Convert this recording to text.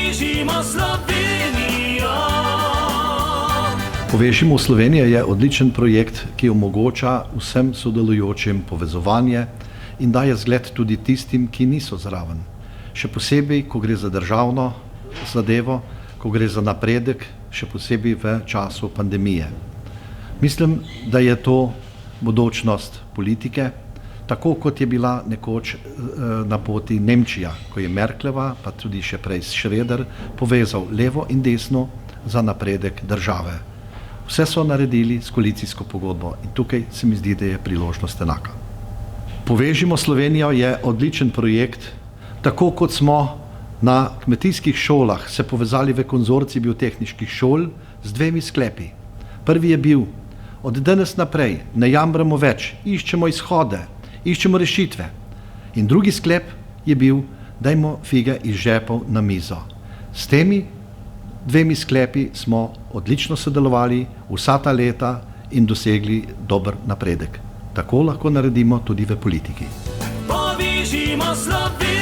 Povežimo Slovenijo. Povežimo Slovenijo je odličen projekt, ki omogoča vsem sodelujočim povezovanje in daje zgled tudi tistim, ki niso zraven. Še posebej, ko gre za državno zadevo, ko gre za napredek, še posebej v času pandemije. Mislim, da je to bodočnost politike, tako kot je bila nekoč na poti Nemčija, ko je Merklova, pa tudi še prej Schröder, povezal levo in desno za napredek države. Vse so naredili s koalicijsko pogodbo in tukaj se mi zdi, da je priložnost enaka. Povežimo Slovenijo je odličen projekt, tako kot smo na kmetijskih šolah se povezali v konzorcij biotehniških šol z dvemi sklepi. Prvi je bil, od danes naprej ne jamramo več, iščemo izhode, iščemo rešitve. In drugi sklep je bil, dajmo fige iz žepov na mizo. S temi dvemi sklepi smo odlično sodelovali vsa ta leta in dosegli dober napredek. Tako lahko naredimo tudi v politiki. Povežimo Slovenijo.